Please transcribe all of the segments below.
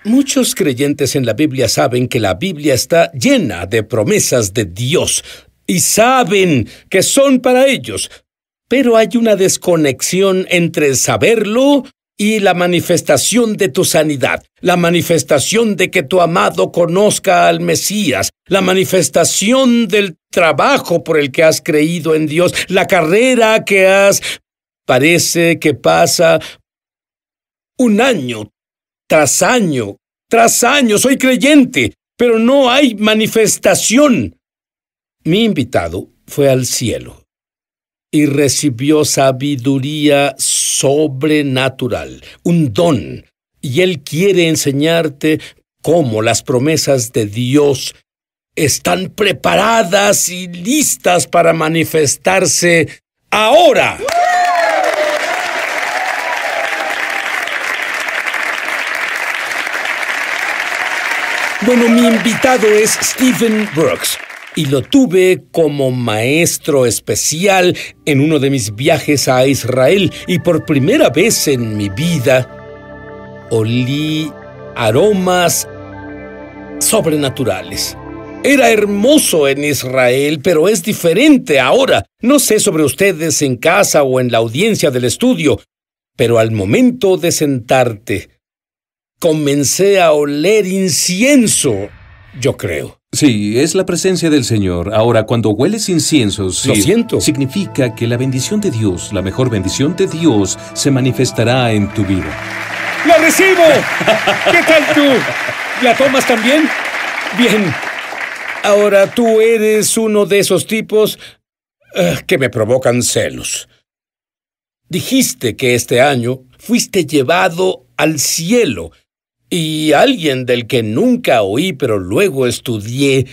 Muchos creyentes en la Biblia saben que la Biblia está llena de promesas de Dios y saben que son para ellos. Pero hay una desconexión entre saberlo y la manifestación de tu sanidad, la manifestación de que tu amado conozca al Mesías, la manifestación del trabajo por el que has creído en Dios, la carrera que has... Parece que pasa un año tras año, soy creyente, pero no hay manifestación. Mi invitado fue al cielo y recibió sabiduría sobrenatural, un don, y él quiere enseñarte cómo las promesas de Dios están preparadas y listas para manifestarse ahora. Bueno, mi invitado es Stephen Brooks, y lo tuve como maestro especial en uno de mis viajes a Israel, y por primera vez en mi vida olí aromas sobrenaturales. Era hermoso en Israel, pero es diferente ahora. No sé sobre ustedes en casa o en la audiencia del estudio, pero al momento de sentarte, comencé a oler incienso, yo creo. Sí, es la presencia del Señor. Ahora, cuando hueles incienso, sí, lo siento, significa que la bendición de Dios, la mejor bendición de Dios, se manifestará en tu vida. ¡La recibo! ¿Qué tal tú? ¿La tomas también? Bien. Ahora, tú eres uno de esos tipos que me provocan celos. Dijiste que este año fuiste llevado al cielo. Y alguien del que nunca oí, pero luego estudié,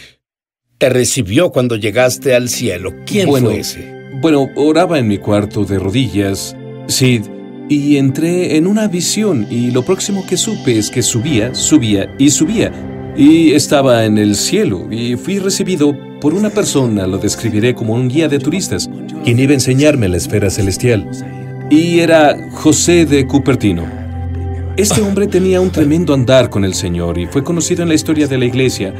te recibió cuando llegaste al cielo. ¿Quién fue ese? Bueno, oraba en mi cuarto de rodillas, Sid, y entré en una visión, y lo próximo que supe es que subía, y estaba en el cielo, y fui recibido por una persona, lo describiré como un guía de turistas, quien iba a enseñarme la esfera celestial, y era José de Cupertino. Este hombre tenía un tremendo andar con el Señor y fue conocido en la historia de la iglesia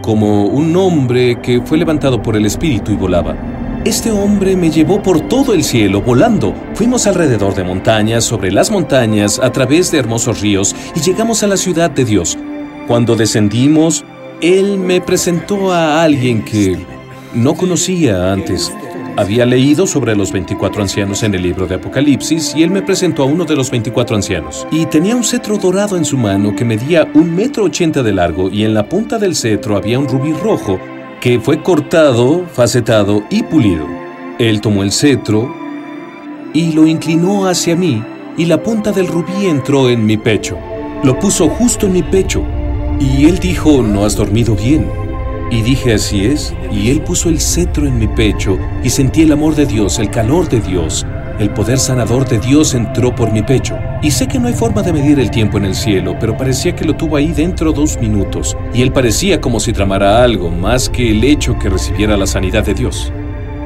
como un hombre que fue levantado por el Espíritu y volaba. Este hombre me llevó por todo el cielo, volando. Fuimos alrededor de montañas, sobre las montañas, a través de hermosos ríos y llegamos a la ciudad de Dios. Cuando descendimos, él me presentó a alguien que no conocía antes. Había leído sobre los 24 ancianos en el libro de Apocalipsis y él me presentó a uno de los 24 ancianos. Y tenía un cetro dorado en su mano que medía 1,80 m de largo y en la punta del cetro había un rubí rojo que fue cortado, facetado y pulido. Él tomó el cetro y lo inclinó hacia mí y la punta del rubí entró en mi pecho. Lo puso justo en mi pecho y él dijo, ¿no has dormido bien? Y dije, así es, y él puso el cetro en mi pecho y sentí el amor de Dios, el calor de Dios. El poder sanador de Dios entró por mi pecho. Y sé que no hay forma de medir el tiempo en el cielo, pero parecía que lo tuvo ahí dentro 2 minutos. Y él parecía como si tramara algo, más que el hecho que recibiera la sanidad de Dios.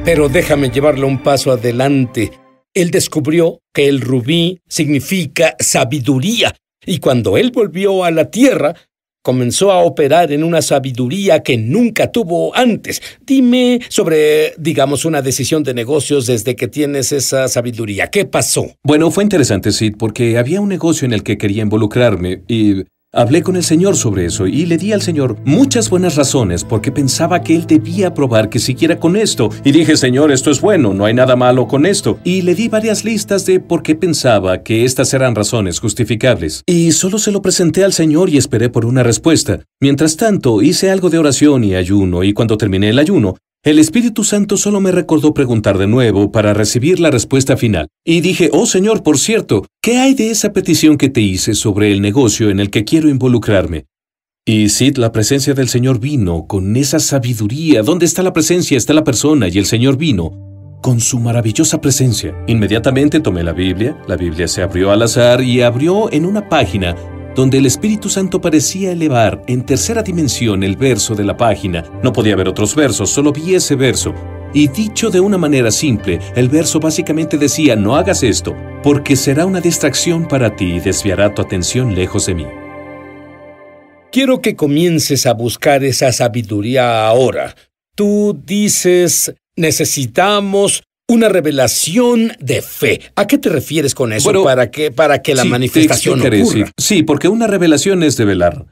Pero déjame llevarlo un paso adelante. Él descubrió que el rubí significa sabiduría. Y cuando él volvió a la tierra, comenzó a operar en una sabiduría que nunca tuvo antes. Dime sobre, digamos, una decisión de negocios desde que tienes esa sabiduría. ¿Qué pasó? Bueno, fue interesante, Sid, porque había un negocio en el que quería involucrarme y hablé con el Señor sobre eso y le di al Señor muchas buenas razones porque pensaba que Él debía probar que siguiera con esto. Y dije, Señor, esto es bueno, no hay nada malo con esto. Y le di varias listas de por qué pensaba que estas eran razones justificables. Y solo se lo presenté al Señor y esperé por una respuesta. Mientras tanto, hice algo de oración y ayuno, y cuando terminé el ayuno, el Espíritu Santo solo me recordó preguntar de nuevo para recibir la respuesta final. Y dije, oh Señor, por cierto, ¿qué hay de esa petición que te hice sobre el negocio en el que quiero involucrarme? Y Sid, la presencia del Señor vino con esa sabiduría. ¿Dónde está la presencia? Está la persona, y el Señor vino con su maravillosa presencia. Inmediatamente tomé la Biblia se abrió al azar y abrió en una página donde el Espíritu Santo parecía elevar en tercera dimensión el verso de la página. No podía ver otros versos, solo vi ese verso. Y dicho de una manera simple, el verso básicamente decía, no hagas esto, porque será una distracción para ti y desviará tu atención lejos de mí. quiero que comiences a buscar esa sabiduría ahora. Tú dices, necesitamos una revelación de fe. ¿A qué te refieres con eso? Bueno, para que la sí, manifestación te explicaré, ocurra. sí, porque una revelación es de velar.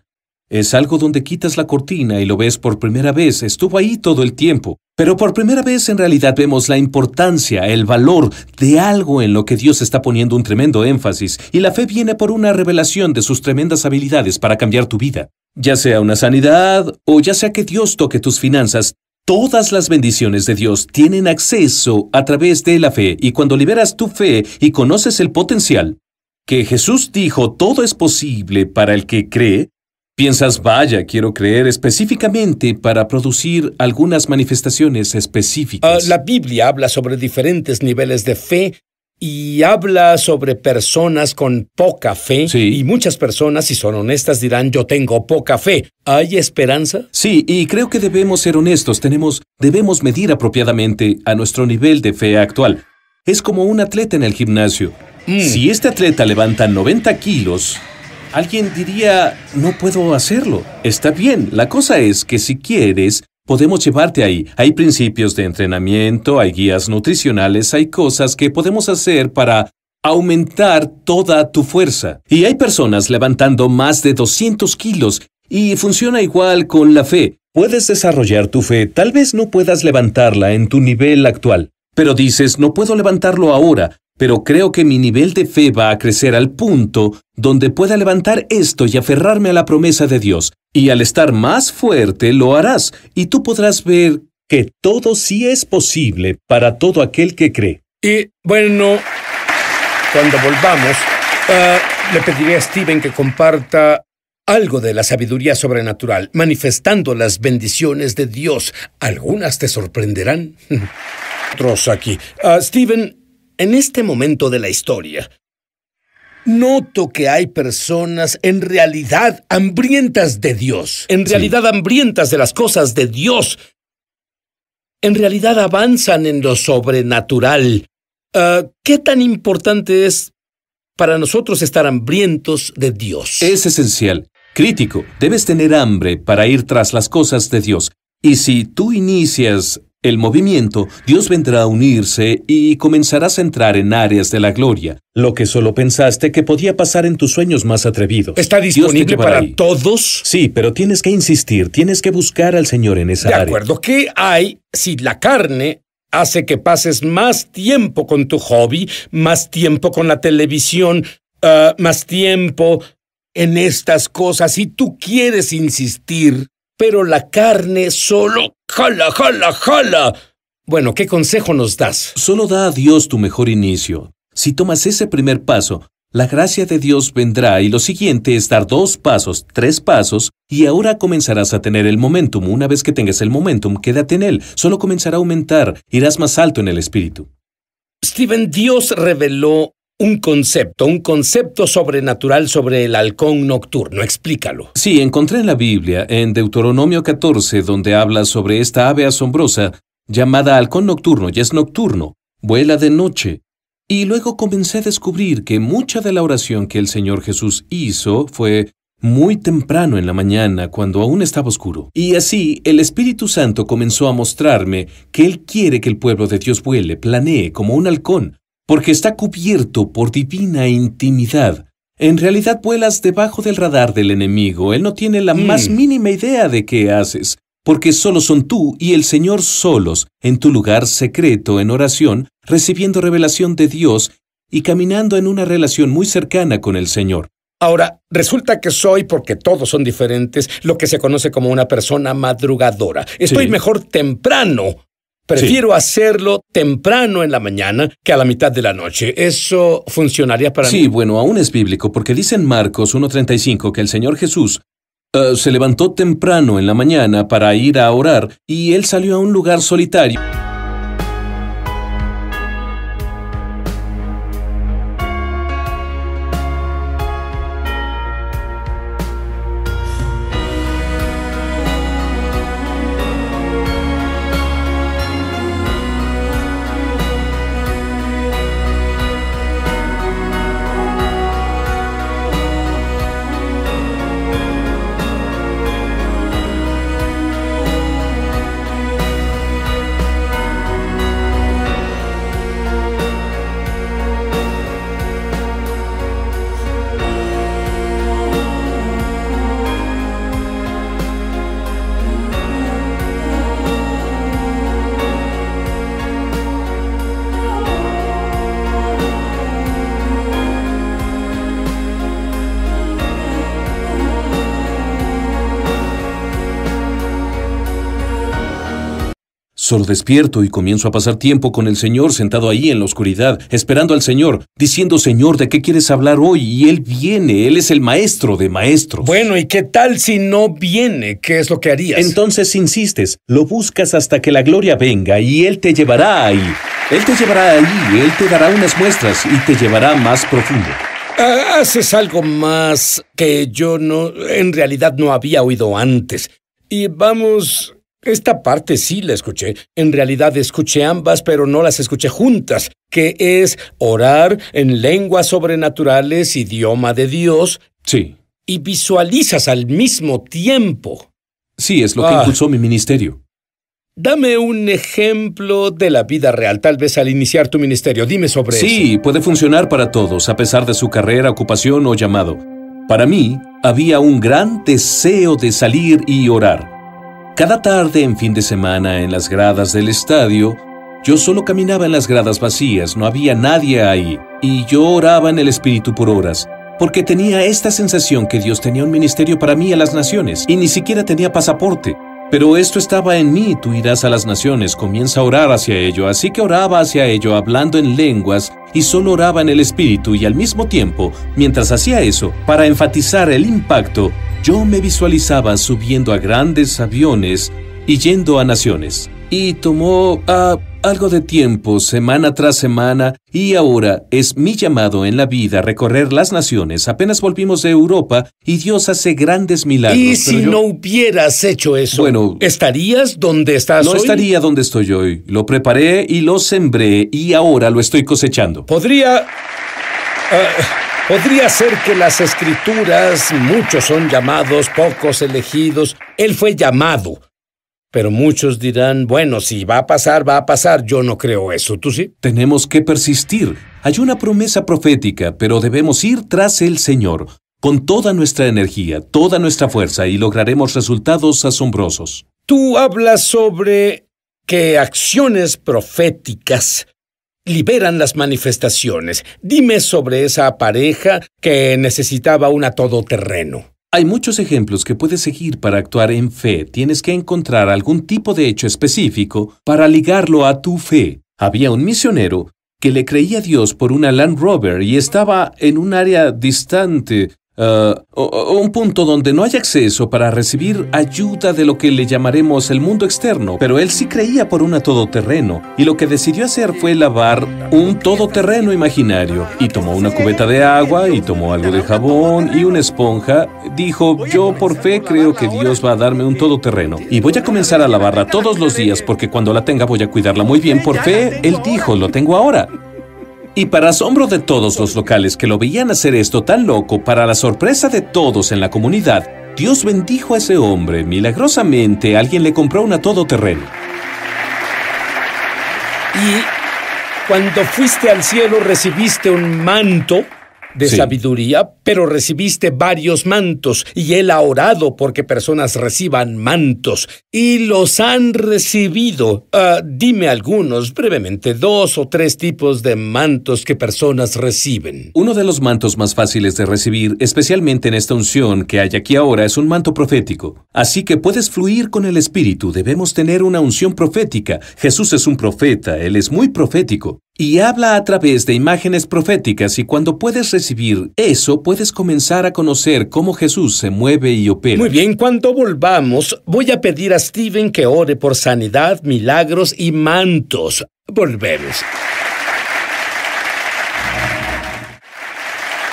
Es algo donde quitas la cortina y lo ves por primera vez. Estuvo ahí todo el tiempo. Pero por primera vez en realidad vemos la importancia, el valor de algo en lo que Dios está poniendo un tremendo énfasis. Y la fe viene por una revelación de sus tremendas habilidades para cambiar tu vida. Ya sea una sanidad o ya sea que Dios toque tus finanzas, todas las bendiciones de Dios tienen acceso a través de la fe. Y cuando liberas tu fe y conoces el potencial, que Jesús dijo todo es posible para el que cree, piensas, vaya, quiero creer específicamente para producir algunas manifestaciones específicas. La Biblia habla sobre diferentes niveles de fe y habla sobre personas con poca fe. Sí. Y muchas personas, si son honestas, dirán, yo tengo poca fe. ¿Hay esperanza? Sí, y creo que debemos ser honestos. Debemos medir apropiadamente a nuestro nivel de fe actual. Es como un atleta en el gimnasio. Si este atleta levanta 90 kilos... alguien diría, no puedo hacerlo. Está bien, la cosa es que si quieres, podemos llevarte ahí. Hay principios de entrenamiento, hay guías nutricionales, hay cosas que podemos hacer para aumentar toda tu fuerza. Y hay personas levantando más de 200 kilos y funciona igual con la fe. Puedes desarrollar tu fe, tal vez no puedas levantarla en tu nivel actual. Pero dices, no puedo levantarlo ahora. Pero creo que mi nivel de fe va a crecer al punto donde pueda levantar esto y aferrarme a la promesa de Dios. Y al estar más fuerte lo harás, y tú podrás ver que todo sí es posible para todo aquel que cree. Y bueno, cuando volvamos, le pediré a Steven que comparta algo de la sabiduría sobrenatural, manifestando las bendiciones de Dios. Algunas te sorprenderán. Otros aquí. Steven, en este momento de la historia, noto que hay personas en realidad hambrientas de Dios, en realidad hambrientas de las cosas de Dios, en realidad avanzan en lo sobrenatural. ¿Qué tan importante es para nosotros estar hambrientos de Dios? Es esencial, crítico. Debes tener hambre para ir tras las cosas de Dios. Y si tú inicias el movimiento, Dios vendrá a unirse y comenzarás a entrar en áreas de la gloria, lo que solo pensaste que podía pasar en tus sueños más atrevidos. ¿Está disponible para todos? Sí, pero tienes que insistir, tienes que buscar al Señor en esa área. De acuerdo, ¿qué hay si la carne hace que pases más tiempo con tu hobby, más tiempo con la televisión, más tiempo en estas cosas y tú quieres insistir, pero la carne solo jala? Bueno, ¿qué consejo nos das? Solo da a Dios tu mejor inicio. Si tomas ese primer paso, la gracia de Dios vendrá y lo siguiente es dar 2 pasos, 3 pasos, y ahora comenzarás a tener el momentum. Una vez que tengas el momentum, quédate en él. Solo comenzará a aumentar, irás más alto en el espíritu. Steven, Dios reveló un concepto sobrenatural sobre el halcón nocturno. Explícalo. Sí, encontré en la Biblia, en Deuteronomio 14, donde habla sobre esta ave asombrosa llamada halcón nocturno, y es nocturno, vuela de noche. Y luego comencé a descubrir que mucha de la oración que el Señor Jesús hizo fue muy temprano en la mañana, cuando aún estaba oscuro. Y así, el Espíritu Santo comenzó a mostrarme que Él quiere que el pueblo de Dios vuele, planee como un halcón, porque está cubierto por divina intimidad. En realidad vuelas debajo del radar del enemigo. Él no tiene la más mínima idea de qué haces, porque solo son tú y el Señor solos, en tu lugar secreto en oración, recibiendo revelación de Dios y caminando en una relación muy cercana con el Señor. Ahora, resulta que soy, porque todos son diferentes, lo que se conoce como una persona madrugadora. Estoy mejor temprano. Prefiero hacerlo temprano en la mañana que a la mitad de la noche. ¿Eso funcionaría para mí? Sí, bueno, aún es bíblico, porque dice en Marcos 1:35 que el Señor Jesús se levantó temprano en la mañana para ir a orar y Él salió a un lugar solitario. Solo despierto y comienzo a pasar tiempo con el Señor sentado ahí en la oscuridad, esperando al Señor, diciendo, Señor, ¿de qué quieres hablar hoy? Y Él viene, Él es el maestro de maestros. Bueno, ¿y qué tal si no viene? ¿Qué es lo que harías? Entonces insistes, lo buscas hasta que la gloria venga y Él te llevará ahí. Él te llevará ahí, Él te dará unas muestras y te llevará más profundo. Haces algo más que yo en realidad no había oído antes. Y vamos, esta parte sí la escuché. En realidad escuché ambas, pero no las escuché juntas, que es orar en lenguas sobrenaturales, idioma de Dios. Sí. Y visualizas al mismo tiempo. Sí, es lo que impulsó mi ministerio. Dame un ejemplo de la vida real, tal vez al iniciar tu ministerio. Dime sobre eso. Sí, puede funcionar para todos, a pesar de su carrera, ocupación o llamado. Para mí, había un gran deseo de salir y orar. Cada tarde en fin de semana en las gradas del estadio, yo solo caminaba en las gradas vacías, no había nadie ahí, y yo oraba en el Espíritu por horas, porque tenía esta sensación que Dios tenía un ministerio para mí a las naciones, y ni siquiera tenía pasaporte. Pero esto estaba en mí, tú irás a las naciones, comienza a orar hacia ello. Así que oraba hacia ello, hablando en lenguas, y solo oraba en el Espíritu, y al mismo tiempo, mientras hacía eso, para enfatizar el impacto, yo me visualizaba subiendo a grandes aviones y yendo a naciones. Y tomó algo de tiempo, semana tras semana, y ahora es mi llamado en la vida recorrer las naciones. Apenas volvimos de Europa y Dios hace grandes milagros. ¿Y si no hubieras hecho eso? Bueno, ¿estarías donde estás hoy? No estaría donde estoy hoy. Lo preparé y lo sembré y ahora lo estoy cosechando. Podría ser que las Escrituras, muchos son llamados, pocos elegidos. Él fue llamado. Pero muchos dirán, bueno, si va a pasar, va a pasar. Yo no creo eso, ¿tú sí? Tenemos que persistir. Hay una promesa profética, pero debemos ir tras el Señor, con toda nuestra energía, toda nuestra fuerza, y lograremos resultados asombrosos. Tú hablas sobre que acciones proféticas liberan las manifestaciones. Dime sobre esa pareja que necesitaba un todoterreno. Hay muchos ejemplos que puedes seguir para actuar en fe. Tienes que encontrar algún tipo de hecho específico para ligarlo a tu fe. Había un misionero que le creía a Dios por una Land Rover y estaba en un área distante, un punto donde no hay acceso para recibir ayuda de lo que le llamaremos el mundo externo, pero él sí creía por una todoterreno, y lo que decidió hacer fue lavar un todoterreno imaginario, y tomó una cubeta de agua, y tomó algo de jabón, y una esponja. Dijo, yo por fe creo que Dios va a darme un todoterreno, y voy a comenzar a lavarla todos los días, porque cuando la tenga voy a cuidarla muy bien. Por fe, él dijo, lo tengo ahora. Y para asombro de todos los locales que lo veían hacer esto tan loco, para la sorpresa de todos en la comunidad, Dios bendijo a ese hombre. Milagrosamente, alguien le compró una todoterreno. Y cuando fuiste al cielo recibiste un manto de sabiduría, pero recibiste varios mantos, y Él ha orado porque personas reciban mantos, y los han recibido. Dime algunos, brevemente, 2 o 3 tipos de mantos que personas reciben. Uno de los mantos más fáciles de recibir, especialmente en esta unción que hay aquí ahora, es un manto profético. Así que puedes fluir con el Espíritu. Debemos tener una unción profética. Jesús es un profeta, Él es muy profético. Y habla a través de imágenes proféticas, y cuando puedes recibir eso, puedes comenzar a conocer cómo Jesús se mueve y opera. Muy bien, cuando volvamos, voy a pedir a Steven que ore por sanidad, milagros y mantos. Volvemos.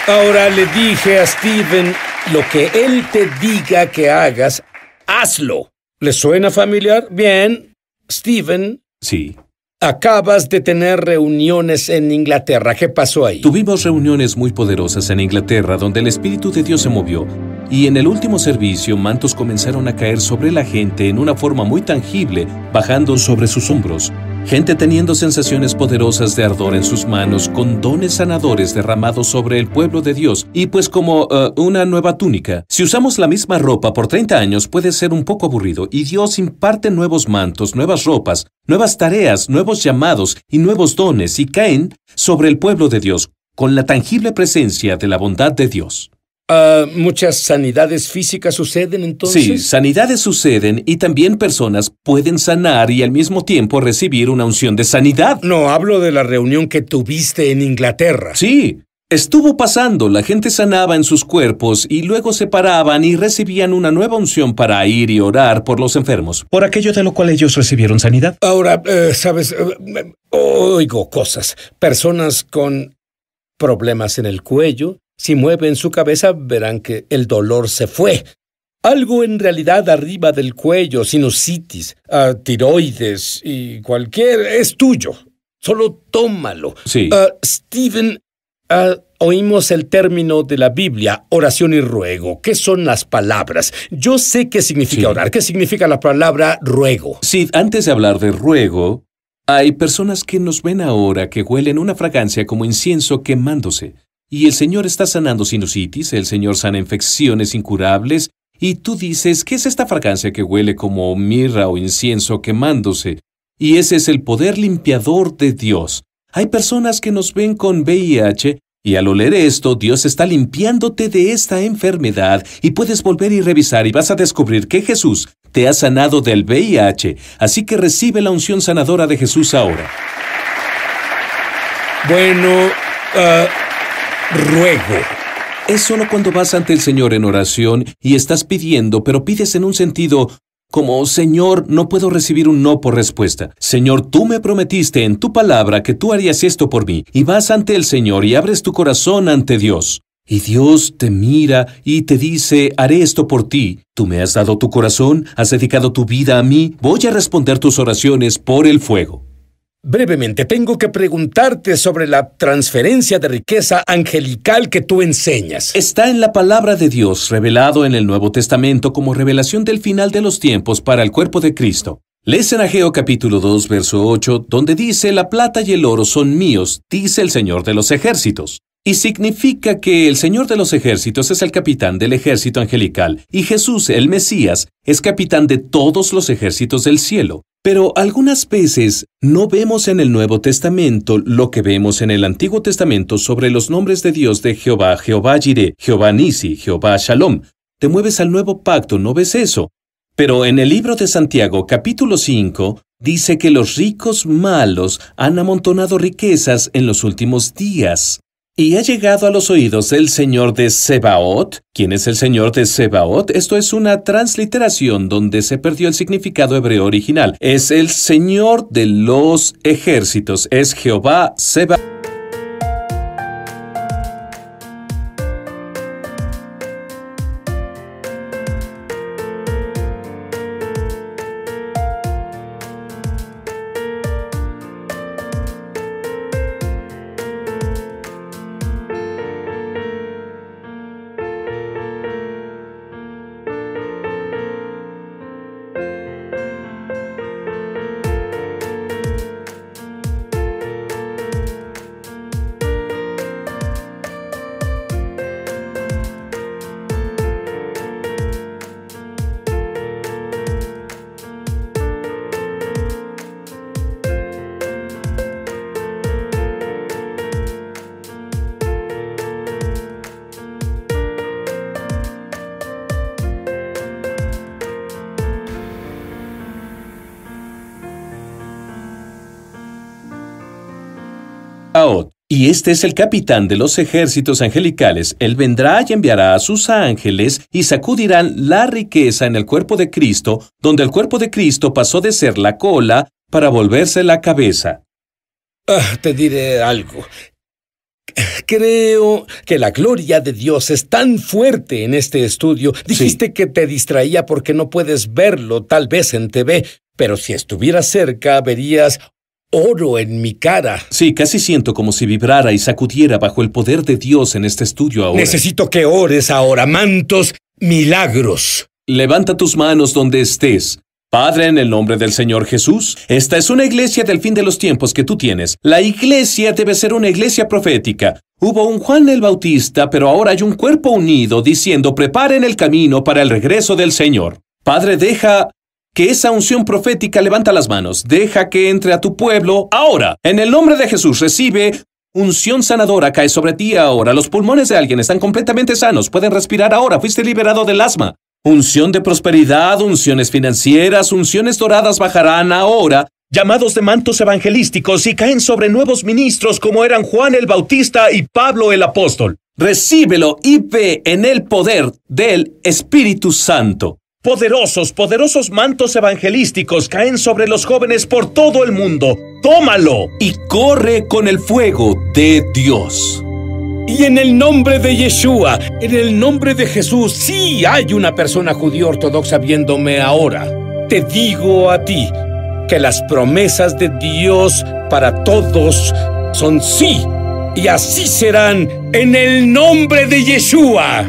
Ahora le dije a Steven, lo que él te diga que hagas, hazlo. ¿Le suena familiar? Bien. Steven. Sí. Acabas de tener reuniones en Inglaterra. ¿Qué pasó ahí? Tuvimos reuniones muy poderosas en Inglaterra donde el Espíritu de Dios se movió. Y en el último servicio, mantos comenzaron a caer sobre la gente en una forma muy tangible, bajando sobre sus hombros. Gente teniendo sensaciones poderosas de ardor en sus manos, con dones sanadores derramados sobre el pueblo de Dios, y pues como una nueva túnica. Si usamos la misma ropa por 30 años puede ser un poco aburrido, y Dios imparte nuevos mantos, nuevas ropas, nuevas tareas, nuevos llamados y nuevos dones, y caen sobre el pueblo de Dios, con la tangible presencia de la bondad de Dios. ¿Muchas sanidades físicas suceden entonces? Sí, sanidades suceden y también personas pueden sanar y al mismo tiempo recibir una unción de sanidad. No, hablo de la reunión que tuviste en Inglaterra. Sí, estuvo pasando, la gente sanaba en sus cuerpos y luego se paraban y recibían una nueva unción para ir y orar por los enfermos, por aquello de lo cual ellos recibieron sanidad. Ahora, ¿sabes? Oigo cosas. Personas con problemas en el cuello, si mueven su cabeza verán que el dolor se fue. Algo en realidad arriba del cuello, sinusitis, tiroides y cualquier... es tuyo. Solo tómalo. Sí. Stephen, oímos el término de la Biblia, oración y ruego. ¿Qué son las palabras? Yo sé qué significa orar. ¿Qué significa la palabra ruego? Sí, antes de hablar de ruego, hay personas que nos ven ahora que huelen una fragancia como incienso quemándose. Y el Señor está sanando sinusitis, el Señor sana infecciones incurables, y tú dices, ¿qué es esta fragancia que huele como mirra o incienso quemándose? Y ese es el poder limpiador de Dios. Hay personas que nos ven con VIH, y al oler esto, Dios está limpiándote de esta enfermedad, y puedes volver y revisar y vas a descubrir que Jesús te ha sanado del VIH, así que recibe la unción sanadora de Jesús ahora. Bueno, ruego. Es solo cuando vas ante el Señor en oración y estás pidiendo, pero pides en un sentido como, Señor, no puedo recibir un no por respuesta. Señor, tú me prometiste en tu palabra que tú harías esto por mí. Y vas ante el Señor y abres tu corazón ante Dios. Y Dios te mira y te dice, haré esto por ti. Tú me has dado tu corazón, has dedicado tu vida a mí, voy a responder tus oraciones por el fuego. Brevemente, tengo que preguntarte sobre la transferencia de riqueza angelical que tú enseñas. Está en la palabra de Dios, revelado en el Nuevo Testamento como revelación del final de los tiempos para el cuerpo de Cristo. Lees en Ageo capítulo 2, verso 8, donde dice, la plata y el oro son míos, dice el Señor de los ejércitos. Y significa que el Señor de los ejércitos es el capitán del ejército angelical, y Jesús, el Mesías, es capitán de todos los ejércitos del cielo. Pero algunas veces no vemos en el Nuevo Testamento lo que vemos en el Antiguo Testamento sobre los nombres de Dios de Jehová, Jehová Jireh, Jehová Nisi, Jehová Shalom. Te mueves al Nuevo Pacto, no ves eso. Pero en el libro de Santiago, capítulo 5, dice que los ricos malos han amontonado riquezas en los últimos días. Y ha llegado a los oídos del Señor de Sebaot. ¿Quién es el Señor de Sebaot? Esto es una transliteración donde se perdió el significado hebreo original. Es el Señor de los ejércitos. Es Jehová Sebaot. Y este es el capitán de los ejércitos angelicales. Él vendrá y enviará a sus ángeles y sacudirán la riqueza en el cuerpo de Cristo, donde el cuerpo de Cristo pasó de ser la cola para volverse la cabeza. Te diré algo. Creo que la gloria de Dios es tan fuerte en este estudio. Dijiste que te distraía porque no puedes verlo, tal vez en TV, pero si estuvieras cerca verías oro en mi cara. Sí, casi siento como si vibrara y sacudiera bajo el poder de Dios en este estudio ahora. Necesito que ores ahora, mantos, milagros. Levanta tus manos donde estés. Padre, en el nombre del Señor Jesús, esta es una iglesia del fin de los tiempos que tú tienes. La iglesia debe ser una iglesia profética. Hubo un Juan el Bautista, pero ahora hay un cuerpo unido diciendo, preparen el camino para el regreso del Señor. Padre, deja que esa unción profética levanta las manos. Deja que entre a tu pueblo ahora. En el nombre de Jesús recibe Unción sanadora cae sobre ti ahora. Los pulmones de alguien están completamente sanos. Pueden respirar ahora. Fuiste liberado del asma. Unción de prosperidad, unciones financieras, unciones doradas bajarán ahora. Llamados de mantos evangelísticos y caen sobre nuevos ministros como eran Juan el Bautista y Pablo el Apóstol. Recíbelo y ve en el poder del Espíritu Santo. Poderosos mantos evangelísticos caen sobre los jóvenes por todo el mundo. ¡Tómalo! Y corre con el fuego de Dios. Y en el nombre de Yeshua, en el nombre de Jesús, sí hay una persona judía ortodoxa viéndome ahora. Te digo a ti que las promesas de Dios para todos son sí, y así serán en el nombre de Yeshua.